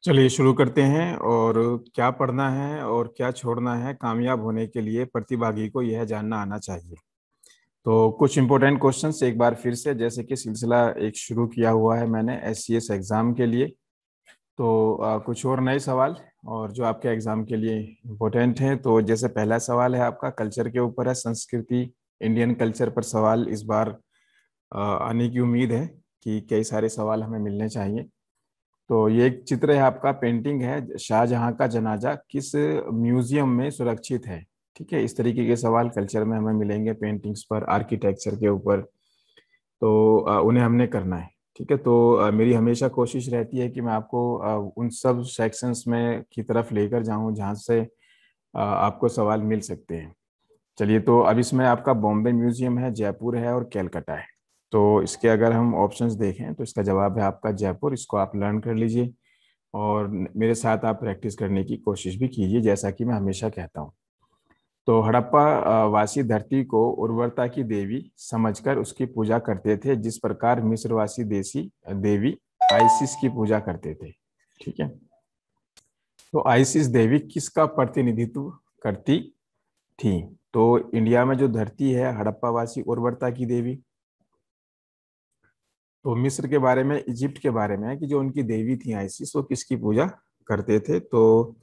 चलिए शुरू करते हैं। और क्या पढ़ना है और क्या छोड़ना है कामयाब होने के लिए प्रतिभागी को यह जानना आना चाहिए। तो कुछ इंपॉर्टेंट क्वेश्चंस एक बार फिर से, जैसे कि सिलसिला एक शुरू किया हुआ है मैंने एससीएस एग्जाम के लिए। तो कुछ और नए सवाल और जो आपके एग्जाम के लिए इम्पोर्टेंट हैं। तो जैसे पहला सवाल है आपका कल्चर के ऊपर है, संस्कृति इंडियन कल्चर पर सवाल इस बार आने की उम्मीद है कि कई सारे सवाल हमें मिलने चाहिए। तो ये एक चित्र है आपका, पेंटिंग है, शाहजहां का जनाजा किस म्यूजियम में सुरक्षित है। ठीक है, इस तरीके के सवाल कल्चर में हमें मिलेंगे, पेंटिंग्स पर, आर्किटेक्चर के ऊपर। तो उन्हें हमने करना है। ठीक है, तो मेरी हमेशा कोशिश रहती है कि मैं आपको उन सब सेक्शंस में की तरफ लेकर जाऊं जहां से आपको सवाल मिल सकते हैं। चलिए, तो अब इसमें आपका बॉम्बे म्यूजियम है, जयपुर है और कैलकाटा है। तो इसके अगर हम ऑप्शंस देखें तो इसका जवाब है आपका जयपुर। इसको आप लर्न कर लीजिए और मेरे साथ आप प्रैक्टिस करने की कोशिश भी कीजिए, जैसा कि मैं हमेशा कहता हूँ। तो हड़प्पा वासी धरती को उर्वरता की देवी समझकर उसकी पूजा करते थे, जिस प्रकार मिस्रवासी देसी देवी आइसिस की पूजा करते थे। ठीक है, तो आइसिस देवी किसका प्रतिनिधित्व करती थी? तो इंडिया में जो धरती है हड़प्पा वासी उर्वरता की देवी। तो मिस्र के बारे में, इजिप्ट के बारे में है कि जो उनकी देवी थी आइसिस, वो किसकी पूजा करते थे। तो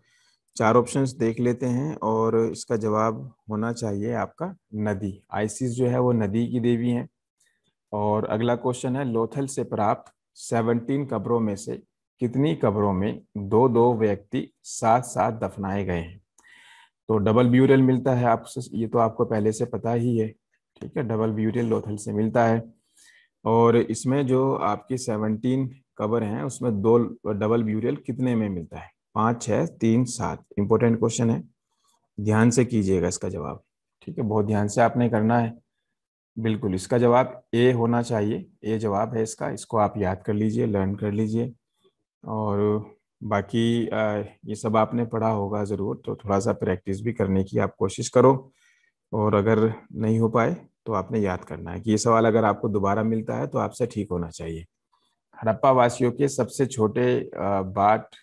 चार ऑप्शंस देख लेते हैं और इसका जवाब होना चाहिए आपका नदी। आइसिस जो है वो नदी की देवी है। और अगला क्वेश्चन है, लोथल से प्राप्त 17 कब्रों में से कितनी कब्रों में दो दो व्यक्ति साथ साथ दफनाए गए हैं? तो डबल ब्यूरियल मिलता है आपसे, ये तो आपको पहले से पता ही है। ठीक है, डबल ब्यूरियल लोथल से मिलता है। और इसमें जो आपकी 17 कबर हैं उसमें दो डबल ब्यूरियल कितने में मिलता है? 5, 6, 3, 7। इंपॉर्टेंट क्वेश्चन है, ध्यान से कीजिएगा इसका जवाब। ठीक है, बहुत ध्यान से आपने करना है। बिल्कुल, इसका जवाब ए होना चाहिए। ए जवाब है इसका, इसको आप याद कर लीजिए, लर्न कर लीजिए। और बाकी ये सब आपने पढ़ा होगा ज़रूर, तो थोड़ा सा प्रैक्टिस भी करने की आप कोशिश करो। और अगर नहीं हो पाए तो आपने याद करना है कि ये सवाल अगर आपको दोबारा मिलता है तो आपसे ठीक होना चाहिए। हड़प्पा वासियों के सबसे छोटे बाट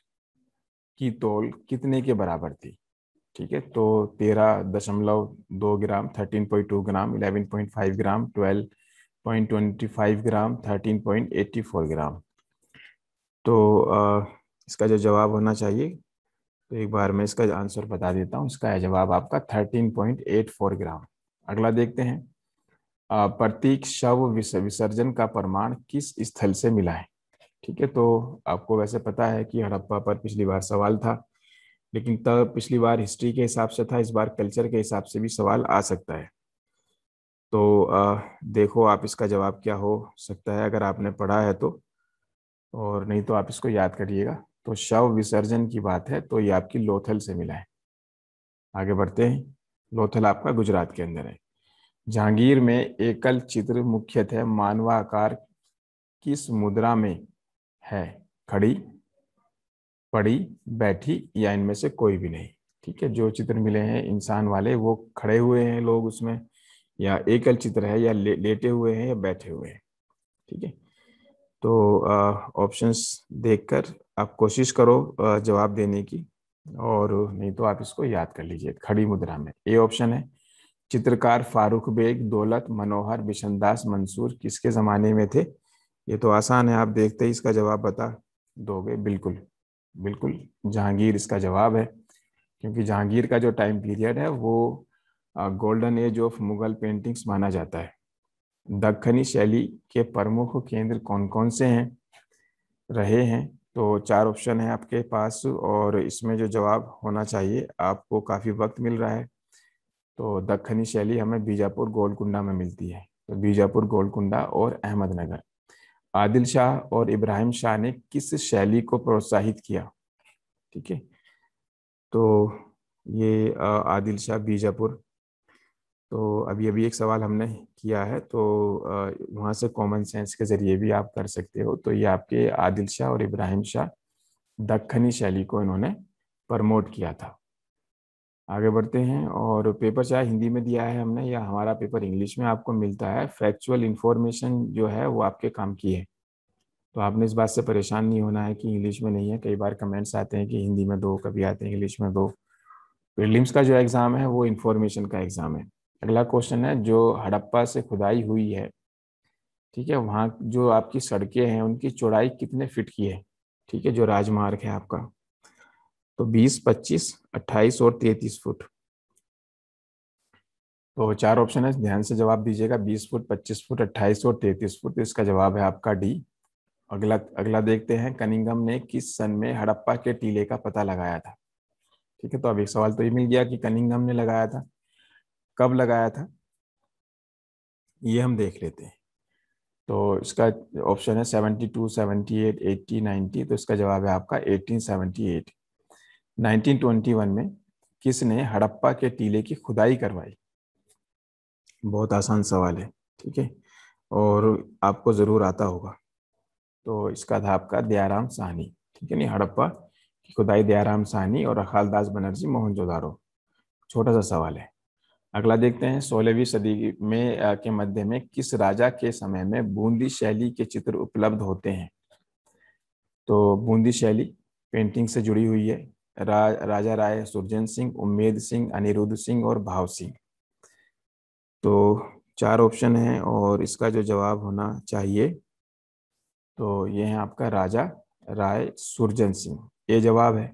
की तौल कितने के बराबर थी? ठीक है, तो 13.2 ग्राम, 13.2 ग्राम, 11.5 ग्राम, 12.25 ग्राम, 13.84 ग्राम। तो इसका जो जवाब होना चाहिए, तो एक बार मैं इसका आंसर बता देता हूँ। इसका है जवाब आपका 13.84 ग्राम। अगला देखते हैं, प्रतीक शव विसर्जन का प्रमाण किस स्थल से मिला है? ठीक है, तो आपको वैसे पता है कि हड़प्पा पर पिछली बार सवाल था, लेकिन तब पिछली बार हिस्ट्री के हिसाब से था, इस बार कल्चर के हिसाब से भी सवाल आ सकता है। तो देखो आप इसका जवाब क्या हो सकता है अगर आपने पढ़ा है तो, और नहीं तो आप इसको याद करिएगा। तो शव विसर्जन की बात है तो ये आपकी लोथल से मिला है। आगे बढ़ते हैं, लोथल आपका गुजरात के अंदर है। जहांगीर में एकल चित्र मुख्यतः मानवाकार किस मुद्रा में है? खड़ी, पड़ी, बैठी या इनमें से कोई भी नहीं? ठीक है, जो चित्र मिले हैं इंसान वाले वो खड़े हुए हैं लोग उसमें, या एकल चित्र है, या लेटे हुए हैं, या बैठे हुए हैं। ठीक है, तो ऑप्शंस देखकर आप कोशिश करो जवाब देने की, और नहीं तो आप इसको याद कर लीजिए। खड़ी मुद्रा में ए ऑप्शन है। चित्रकार फारूक बेग, दौलत, मनोहर, बिशनदास मंसूर किसके जमाने में थे? ये तो आसान है, आप देखते ही इसका जवाब बता दोगे। बिल्कुल बिल्कुल, जहांगीर इसका जवाब है, क्योंकि जहांगीर का जो टाइम पीरियड है वो golden age of Mughal paintings माना जाता है। दक्खनी शैली के प्रमुख केंद्र कौन कौन से हैं, रहे हैं? तो चार ऑप्शन है आपके पास, और इसमें जो जवाब होना चाहिए, आपको काफ़ी वक्त मिल रहा है। तो दक्खनी शैली हमें बीजापुर गोलकुंडा में मिलती है। तो बीजापुर, गोलकुंडा और अहमदनगर। आदिल शाह और इब्राहिम शाह ने किस शैली को प्रोत्साहित किया? ठीक है, तो ये आदिल शाह, बीजापुर। तो अभी अभी एक सवाल हमने किया है, तो वहाँ से कॉमन सेंस के जरिए भी आप कर सकते हो। तो ये आपके आदिल शाह और इब्राहिम शाह दक्खनी शैली को इन्होंने प्रमोट किया था। आगे बढ़ते हैं, और पेपर चाहे हिंदी में दिया है हमने या हमारा पेपर इंग्लिश में आपको मिलता है, फैक्चुअल इंफॉर्मेशन जो है वो आपके काम की है। तो आपने इस बात से परेशान नहीं होना है कि इंग्लिश में नहीं है। कई बार कमेंट्स आते हैं कि हिंदी में दो, कभी आते हैं इंग्लिश में दो। प्रीलिम्स का जो एग्ज़ाम है वो इन्फॉर्मेशन का एग्ज़ाम है। अगला क्वेश्चन है, जो हड़प्पा से खुदाई हुई है, ठीक है, वहाँ जो आपकी सड़कें हैं उनकी चौड़ाई कितने फीट की है? ठीक है, जो राजमार्ग है आपका, तो 20, 25, 28 और 33 फुट। तो चार ऑप्शन है, ध्यान से जवाब दीजिएगा। 20 फुट, 25 फुट, 28 और 33 फुट। तो इसका जवाब है आपका डी। अगला अगला देखते हैं, कनिंघम ने किस सन में हड़प्पा के टीले का पता लगाया था? ठीक है, तो अब एक सवाल तो ये मिल गया कि कनिंघम ने लगाया था, कब लगाया था, ये हम देख लेते हैं। तो इसका ऑप्शन है 72, 78, 80, 90। तो इसका जवाब है आपका 1878। 1921 में किसने हड़प्पा के टीले की खुदाई करवाई? बहुत आसान सवाल है, ठीक है, और आपको जरूर आता होगा। तो इसका था आपका दयाराम साहनी। ठीक है, नहीं, हड़प्पा की खुदाई दयाराम साहनी और अखालदास बनर्जी मोहनजोदारो। छोटा सा सवाल है। अगला देखते हैं, 16वीं सदी में के मध्य में किस राजा के समय में बूंदी शैली के चित्र उपलब्ध होते हैं? तो बूंदी शैली पेंटिंग से जुड़ी हुई है। राजा राय सुरजन सिंह, उम्मेद सिंह, अनिरुद्ध सिंह और भाव सिंह। तो चार ऑप्शन है और इसका जो जवाब होना चाहिए, तो ये है आपका राजा राय सुरजन सिंह, ये जवाब है।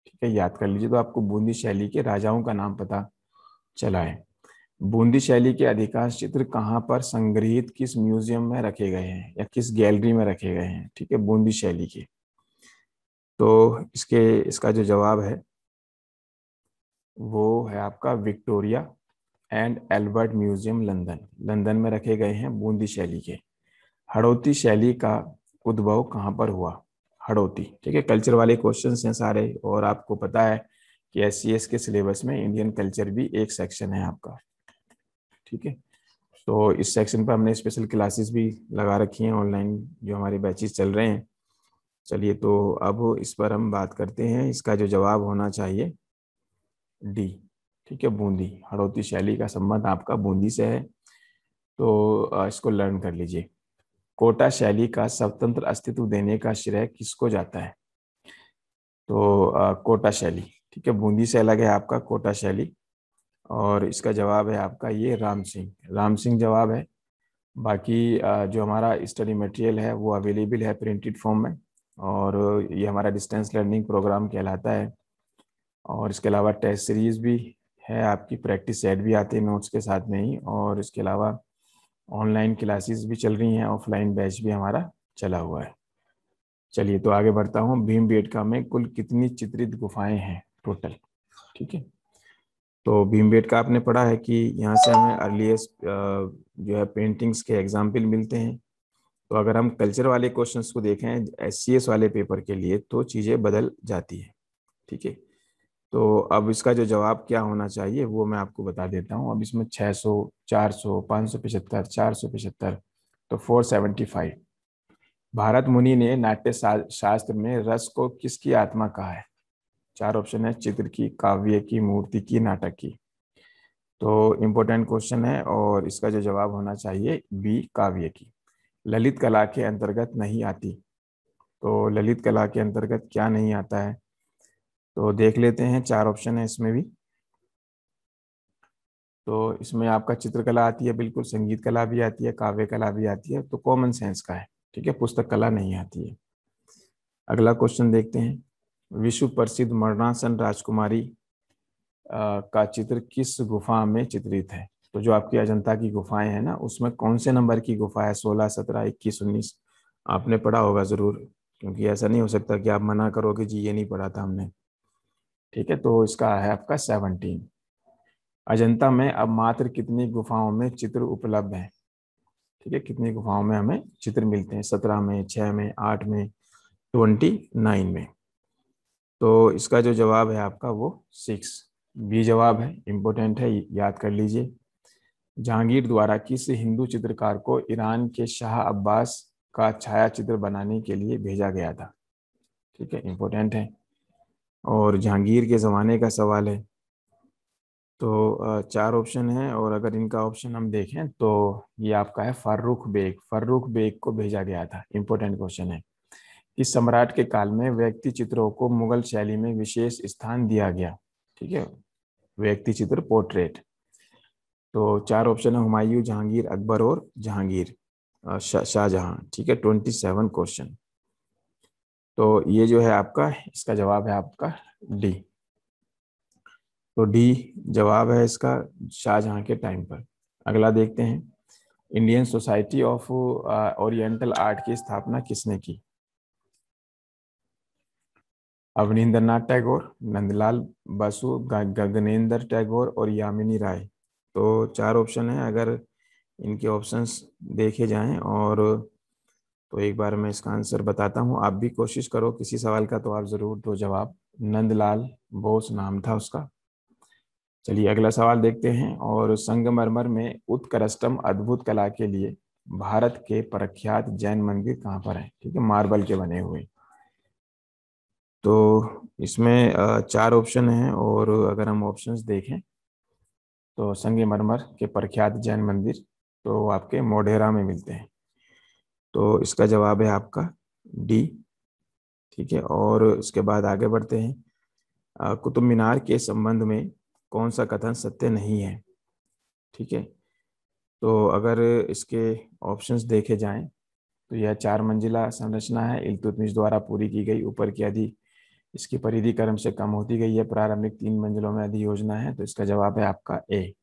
ठीक है, याद कर लीजिए, तो आपको बूंदी शैली के राजाओं का नाम पता चला है। बूंदी शैली के अधिकांश चित्र कहाँ पर संग्रहित, किस म्यूजियम में रखे गए हैं या किस गैलरी में रखे गए हैं? ठीक है, बूंदी शैली के। तो इसका जो जवाब है वो है आपका Victoria and Albert museum, London. London में रखे गए हैं बूंदी शैली के। हड़ौती शैली का उद्भव कहाँ पर हुआ? हड़ौती, ठीक है, कल्चर वाले क्वेश्चंस हैं सारे, और आपको पता है कि SCS के सिलेबस में इंडियन कल्चर भी एक सेक्शन है आपका। ठीक है, तो इस सेक्शन पर हमने स्पेशल क्लासेस भी लगा रखी हैं ऑनलाइन, जो हमारे बैचेस चल रहे हैं। चलिए, तो अब इस पर हम बात करते हैं। इसका जो जवाब होना चाहिए डी। ठीक है, बूंदी, हड़ौती शैली का संबंध आपका बूंदी से है। तो इसको लर्न कर लीजिए। कोटा शैली का स्वतंत्र अस्तित्व देने का श्रेय किसको जाता है? तो कोटा शैली, ठीक है, बूंदी से अलग है आपका कोटा शैली। और इसका जवाब है आपका ये राम सिंह। राम सिंह जवाब है। बाकी जो हमारा स्टडी मटेरियल है वो अवेलेबल है प्रिंटेड फॉर्म में, और ये हमारा डिस्टेंस लर्निंग प्रोग्राम कहलाता है। और इसके अलावा टेस्ट सीरीज भी है आपकी, प्रैक्टिस सेट भी आते हैं नोट्स के साथ में ही, और इसके अलावा ऑनलाइन क्लासेस भी चल रही हैं, ऑफलाइन बैच भी हमारा चला हुआ है। चलिए, तो आगे बढ़ता हूँ। भीमबेटका में कुल कितनी चित्रित गुफाएं हैं टोटल? ठीक है, तो भीमबेटका आपने पढ़ा है कि यहाँ से हमें अर्लीस्ट जो है पेंटिंग्स के एग्जाम्पल मिलते हैं। तो अगर हम कल्चर वाले क्वेश्चंस को देखें SCS वाले पेपर के लिए, तो चीज़ें बदल जाती है। ठीक है, तो अब इसका जो जवाब क्या होना चाहिए वो मैं आपको बता देता हूँ। अब इसमें 600, 400, 575, 475, तो 475। भारत मुनि ने नाट्य शास्त्र में रस को किसकी आत्मा कहा है? चार ऑप्शन है, चित्र की, काव्य की, मूर्ति की, नाटक की। तो इम्पोर्टेंट क्वेश्चन है, और इसका जो जवाब होना चाहिए बी, काव्य की। ललित कला के अंतर्गत नहीं आती। तो ललित कला के अंतर्गत क्या नहीं आता है? तो देख लेते हैं, चार ऑप्शन है इसमें भी। तो इसमें आपका चित्रकला आती है, बिल्कुल, संगीत कला भी आती है, काव्य कला भी आती है, तो कॉमन सेंस का है। ठीक है, पुस्तक कला नहीं आती है। अगला क्वेश्चन देखते हैं। विश्व प्रसिद्ध मरणासन राजकुमारी का चित्र किस गुफा में चित्रित है? तो जो आपकी अजंता की गुफाएं हैं ना, उसमें कौन से नंबर की गुफा है? 16, 17, 21, 19। आपने पढ़ा होगा जरूर, क्योंकि ऐसा नहीं हो सकता कि आप मना करोगे जी ये नहीं पढ़ा था हमने। ठीक है, तो इसका है आपका 17। अजंता में अब मात्र कितनी गुफाओं में चित्र उपलब्ध है? ठीक है, कितनी गुफाओं में हमें चित्र मिलते हैं? 17 में, 6 में, 8 में, 29 में। तो इसका जो जवाब है आपका वो 6, बी जवाब है। इंपॉर्टेंट है, याद कर लीजिए। जहांगीर द्वारा किस हिंदू चित्रकार को ईरान के शाह अब्बास का छाया चित्र बनाने के लिए भेजा गया था? ठीक है, इंपॉर्टेंट है, और जहांगीर के ज़माने का सवाल है। तो चार ऑप्शन है, और अगर इनका ऑप्शन हम देखें तो ये आपका है फर्रुख बेग। फर्रुख बेग को भेजा गया था। इंपॉर्टेंट क्वेश्चन है। इस सम्राट के काल में व्यक्ति चित्रों को मुगल शैली में विशेष स्थान दिया गया। ठीक है, व्यक्ति चित्र, पोर्ट्रेट। तो चार ऑप्शन है, हुमायूं, जहांगीर, अकबर और जहांगीर, शाहजहां। ठीक है, 27 क्वेश्चन। तो ये जो है आपका, इसका जवाब है आपका डी। तो डी जवाब है इसका, शाहजहां के टाइम पर। अगला देखते हैं, Indian society of oriental art की स्थापना किसने की? अवनींद्रनाथ टैगोर, नंदलाल बसु, गगनेंद्र टैगोर और यामिनी राय। तो चार ऑप्शन है। अगर इनके ऑप्शंस देखे जाएं, और तो एक बार मैं इसका आंसर बताता हूं, आप भी कोशिश करो किसी सवाल का तो आप जरूर दो जवाब। नंदलाल बोस नाम था उसका। चलिए अगला सवाल देखते हैं। और संगमरमर में उत्कृष्टम अद्भुत कला के लिए भारत के प्रख्यात जैन मंदिर कहाँ पर है? ठीक है, मार्बल के बने हुए। तो इसमें चार ऑप्शन हैं, और अगर हम ऑप्शंस देखें तो संगमरमर के प्रख्यात जैन मंदिर तो आपके मोढेरा में मिलते हैं। तो इसका जवाब है आपका डी। ठीक है, और इसके बाद आगे बढ़ते हैं। कुतुब मीनार के संबंध में कौन सा कथन सत्य नहीं है? ठीक है, तो अगर इसके ऑप्शंस देखे जाएं तो यह चार मंजिला संरचना है, इल्तुतमिश द्वारा पूरी की गई। ऊपर की अधि इसकी परिधि क्रम से कम होती गई है। प्रारंभिक 3 मंजिलों में अधि योजना है। तो इसका जवाब है आपका ए।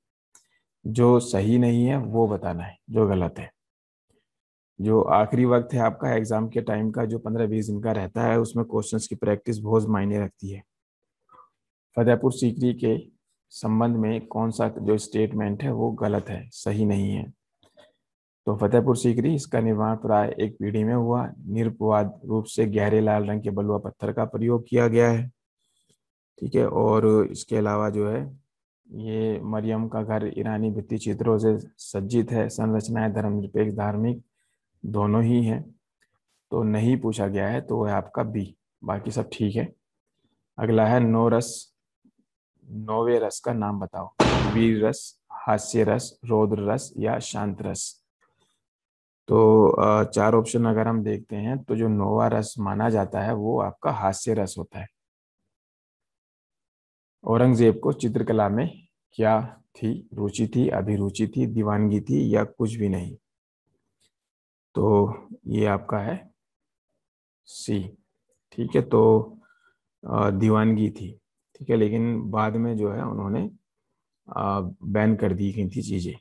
जो सही नहीं है वो बताना है, जो गलत है। जो आखिरी वक्त है आपका एग्जाम के टाइम का, जो 15-20 दिन का रहता है, उसमें क्वेश्चंस की प्रैक्टिस बहुत मायने रखती है। फतेहपुर सीकरी के संबंध में कौन सा जो स्टेटमेंट है वो गलत है, सही नहीं है? तो फतेहपुर सीकरी, इसका निर्माण प्राय एक पीढ़ी में हुआ। निरपवाद रूप से गहरे लाल रंग के बलुआ पत्थर का प्रयोग किया गया है। ठीक है, और इसके अलावा जो है, ये मरियम का घर ईरानी भित्ति चित्रों से सज्जित है। संरचनाएं धर्मनिरपेक्ष धार्मिक दोनों ही हैं। तो नहीं पूछा गया है, तो वह आपका बी। बाकी सब ठीक है। अगला है, नो रस नौवे रस का नाम बताओ। वीर रस, हास्य रस, रौद्र रस या शांत रस। तो चार ऑप्शन अगर हम देखते हैं तो जो नौवा रस माना जाता है वो आपका हास्य रस होता है। औरंगजेब को चित्रकला में क्या थी? रुचि थी, अभिरुचि थी, दीवानगी थी या कुछ भी नहीं? तो ये आपका है सी। ठीक है, तो दीवानगी थी। ठीक है, लेकिन बाद में जो है उन्होंने बैन कर दी गई थी चीजें।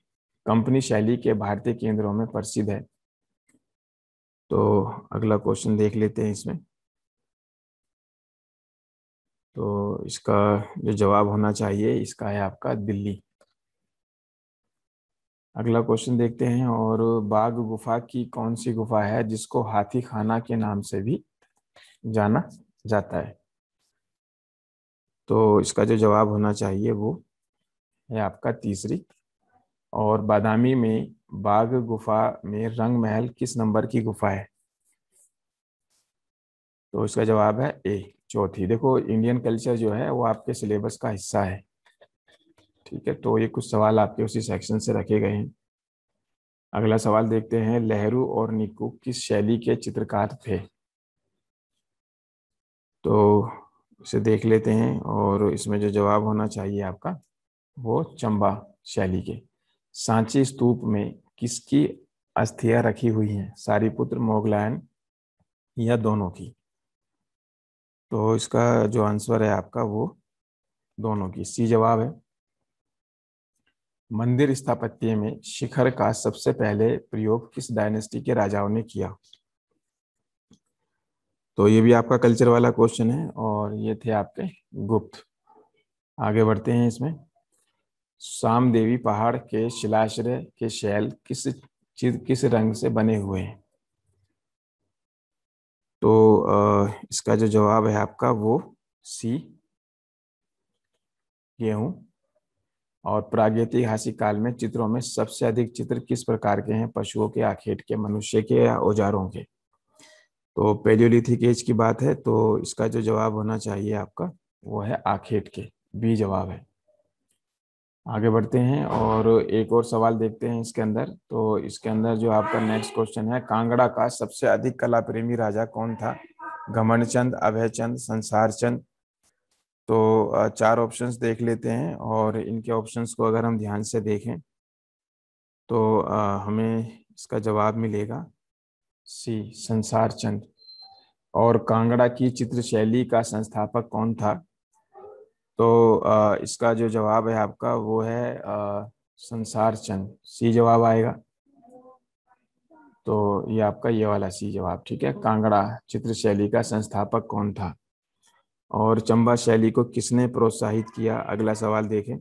कंपनी शैली के भारतीय केंद्रों में प्रसिद्ध है। तो अगला क्वेश्चन देख लेते हैं इसमें। तो इसका जो जवाब होना चाहिए, इसका है आपका दिल्ली। अगला क्वेश्चन देखते हैं। और बाघ गुफा की कौन सी गुफा है जिसको हाथी खाना के नाम से भी जाना जाता है? तो इसका जो जवाब होना चाहिए वो है आपका तीसरी। और बादामी में बाघ गुफा में रंग महल किस नंबर की गुफा है? तो इसका जवाब है ए, चौथी। देखो, इंडियन कल्चर जो है वो आपके सिलेबस का हिस्सा है। ठीक है, तो ये कुछ सवाल आपके उसी सेक्शन से रखे गए हैं। अगला सवाल देखते हैं, नेहरू और निक्कू किस शैली के चित्रकार थे? तो इसे देख लेते हैं, और इसमें जो जवाब होना चाहिए आपका वो चंबा शैली के। सांची स्तूप में किसकी अस्थियां रखी हुई हैं? सारीपुत्र, मोगलायन या दोनों की? तो इसका जो आंसर है आपका वो दोनों की, सी जवाब है। मंदिर स्थापत्य में शिखर का सबसे पहले प्रयोग किस डायनेस्टी के राजाओं ने किया? तो ये भी आपका कल्चर वाला क्वेश्चन है, और ये थे आपके गुप्त। आगे बढ़ते हैं इसमें। सामदेवी पहाड़ के शिलाश्रय के शैल किस रंग से बने हुए हैं? तो इसका जो जवाब है आपका वो सी, गेहूं। और प्रागैतिहासिक काल में चित्रों में सबसे अधिक चित्र किस प्रकार के हैं? पशुओं के, आखेट के, मनुष्य के या औजारों के? तो पेलियोलिथिक एज की बात है, तो इसका जो जवाब होना चाहिए आपका वो है आखेट के, बी जवाब है। आगे बढ़ते हैं और एक और सवाल देखते हैं इसके अंदर। तो इसके अंदर जो आपका नेक्स्ट क्वेश्चन है, कांगड़ा का सबसे अधिक कला प्रेमी राजा कौन था? घमंड चंद, अभय चंद, संसार चंद। तो चार ऑप्शंस देख लेते हैं और इनके ऑप्शंस को अगर हम ध्यान से देखें तो हमें इसका जवाब मिलेगा सी, संसार चंद। और कांगड़ा की चित्रशैली का संस्थापक कौन था? तो इसका जो जवाब है आपका वो है संसार चंद, सी जवाब आएगा। तो ये आपका ये वाला सी जवाब, ठीक है। कांगड़ा चित्रशैली का संस्थापक कौन था? और चंबा शैली को किसने प्रोत्साहित किया? अगला सवाल देखें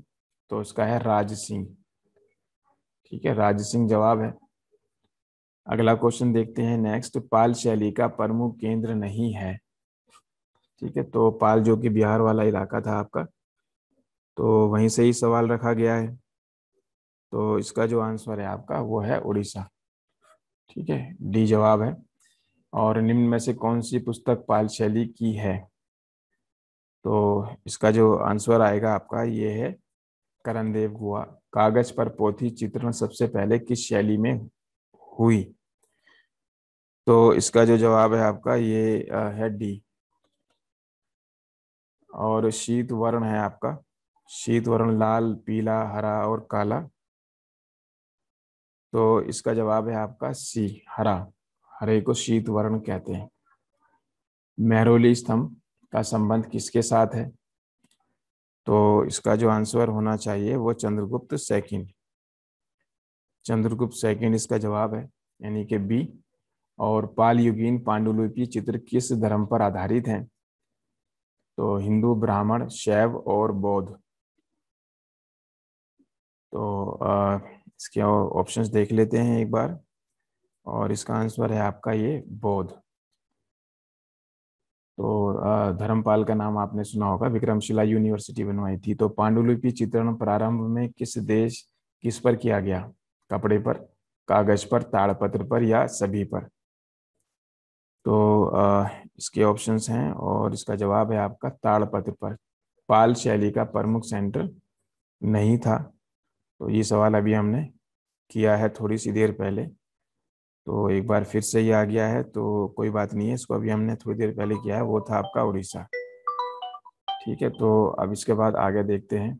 तो इसका है राज सिंह, ठीक है, राज सिंह जवाब है। अगला क्वेश्चन देखते हैं नेक्स्ट, पाल शैली का प्रमुख केंद्र नहीं है, ठीक है। तो पाल जो कि बिहार वाला इलाका था आपका, तो वहीं से ही सवाल रखा गया है। तो इसका जो आंसर है आपका वो है उड़ीसा, ठीक है, डी जवाब है। और निम्न में से कौन सी पुस्तक पाल शैली की है? तो इसका जो आंसर आएगा आपका ये है करण देव गुहा। कागज पर पोथी चित्रण सबसे पहले किस शैली में हुई? तो इसका जो जवाब है आपका ये है डी। और शीत वर्ण है आपका, शीत वर्ण लाल, पीला, हरा और काला। तो इसका जवाब है आपका सी, हरा। हरे को शीत वर्ण कहते हैं। मेहरौली स्तंभ का संबंध किसके साथ है? तो इसका जो आंसर होना चाहिए वो चंद्रगुप्त सेकंड, चंद्रगुप्त सेकंड इसका जवाब है, यानी कि बी। और पाल युगीन पांडुलिपि चित्र किस धर्म पर आधारित हैं? तो हिंदू, ब्राह्मण, शैव और बौद्ध। तो इसके ऑप्शंस देख लेते हैं एक बार। और इसका आंसर है आपका ये बौद्ध। तो धर्मपाल का नाम आपने सुना होगा, विक्रमशिला यूनिवर्सिटी बनवाई थी। तो पांडुलिपि चित्रण प्रारंभ में किस देश, किस पर किया गया? कपड़े पर, कागज पर, ताड़पत्र पर या सभी पर? तो इसके ऑप्शंस हैं और इसका जवाब है आपका ताड़पत्र पर। पाल शैली का प्रमुख सेंटर नहीं था। तो ये सवाल अभी हमने किया है थोड़ी सी देर पहले, तो एक बार फिर से ये आ गया है, तो कोई बात नहीं है, इसको अभी हमने थोड़ी देर पहले किया है, वो था आपका उड़ीसा, ठीक है। तो अब इसके बाद आगे देखते हैं।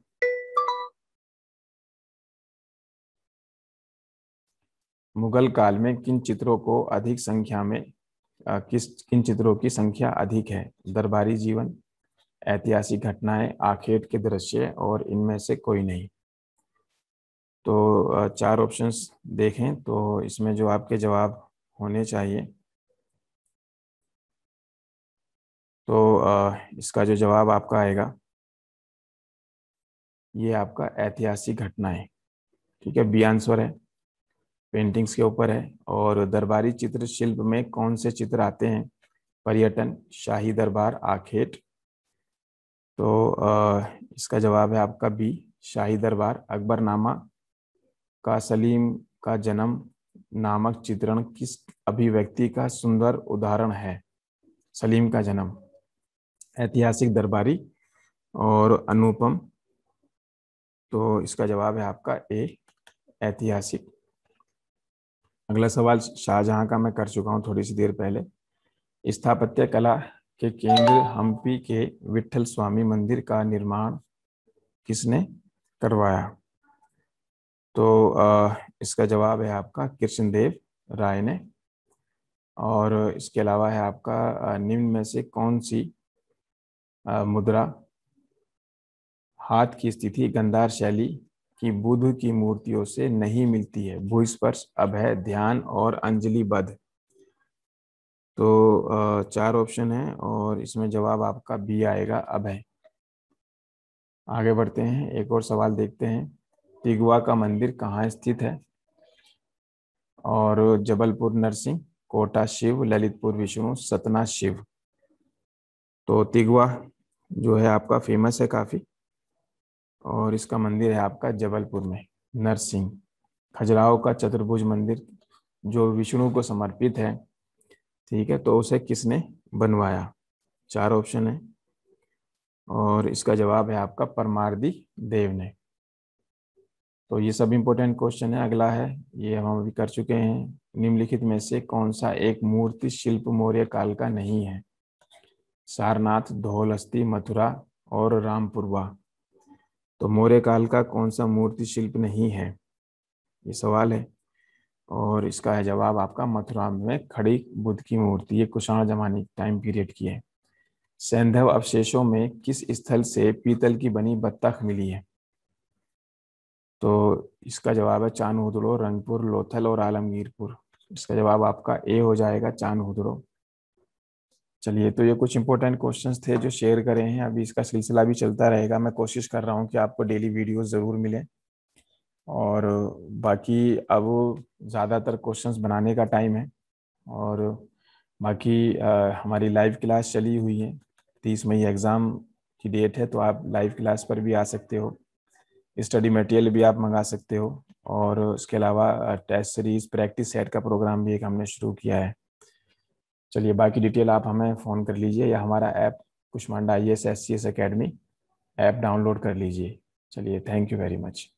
मुगल काल में किन चित्रों को अधिक संख्या में किन चित्रों की संख्या अधिक है? दरबारी जीवन, ऐतिहासिक घटनाएं, आखेट के दृश्य और इनमें से कोई नहीं। तो चार ऑप्शंस देखें तो इसमें जो आपके जवाब होने चाहिए, तो इसका जो जवाब आपका आएगा ये आपका ऐतिहासिक घटनाएं, ठीक है, बी आंसर है। पेंटिंग्स के ऊपर है। और दरबारी चित्र शिल्प में कौन से चित्र आते हैं? पर्यटन, शाही दरबार, आखेट। तो इसका जवाब है आपका बी, शाही दरबार। अकबरनामा का सलीम का जन्म नामक चित्रण किस अभिव्यक्ति का सुंदर उदाहरण है? सलीम का जन्म, ऐतिहासिक, दरबारी और अनुपम। तो इसका जवाब है आपका ए, ऐतिहासिक। अगला सवाल शाहजहां का मैं कर चुका हूं थोड़ी सी देर पहले। स्थापत्य कला के केंद्र हम्पी के विठल स्वामी मंदिर का निर्माण किसने करवाया? तो इसका जवाब है आपका कृष्णदेव राय ने। और इसके अलावा है आपका निम्न में से कौन सी मुद्रा हाथ की स्थिति गांधार शैली की बुद्ध की मूर्तियों से नहीं मिलती है? भूस्पर्श, अभय, ध्यान और अंजलिबद्ध। तो चार ऑप्शन है और इसमें जवाब आपका बी आएगा, अभय। आगे बढ़ते हैं, एक और सवाल देखते हैं। तिगवा का मंदिर कहाँ स्थित है? और जबलपुर नरसिंह, कोटा शिव, ललितपुर विष्णु, सतना शिव। तो तिगवा जो है आपका फेमस है काफी, और इसका मंदिर है आपका जबलपुर में, नरसिंह। खजुराहो का चतुर्भुज मंदिर जो विष्णु को समर्पित है, ठीक है, तो उसे किसने बनवाया? चार ऑप्शन है और इसका जवाब है आपका परमार्दी देव ने। तो ये सब इम्पोर्टेंट क्वेश्चन है। अगला है, ये हम अभी कर चुके हैं, निम्नलिखित में से कौन सा एक मूर्ति शिल्प मौर्य काल का नहीं है? सारनाथ, धौलहस्ती, मथुरा और रामपुरवा। तो मौर्य काल का कौन सा मूर्ति शिल्प नहीं है, ये सवाल है। और इसका है जवाब आपका मथुरा में खड़ी बुद्ध की मूर्ति, ये कुषाण जमाने टाइम पीरियड की है। सैंधव अवशेषों में किस स्थल से पीतल की बनी बत्तख मिली है? तो इसका जवाब है चानहुदड़ो, रंगपुर, लोथल और आलमगीरपुर। इसका जवाब आपका ए हो जाएगा, चानहुदड़ो। चलिए, तो ये कुछ इंपॉर्टेंट क्वेश्चंस थे जो शेयर करे हैं। अभी इसका सिलसिला भी चलता रहेगा। मैं कोशिश कर रहा हूँ कि आपको डेली वीडियोस ज़रूर मिले। और बाकी अब ज़्यादातर क्वेश्चंस बनाने का टाइम है। और बाकी हमारी लाइव क्लास चली हुई है। 30 मई एग्ज़ाम की डेट है, तो आप लाइव क्लास पर भी आ सकते हो। स्टडी मटेरियल भी आप मंगा सकते हो। और उसके अलावा टेस्ट सीरीज, प्रैक्टिस सेट का प्रोग्राम भी एक हमने शुरू किया है। चलिए, बाकी डिटेल आप हमें फ़ोन कर लीजिए या हमारा app Kushmanda IAS SCS academy app download कर लीजिए। चलिए, थैंक यू वेरी मच।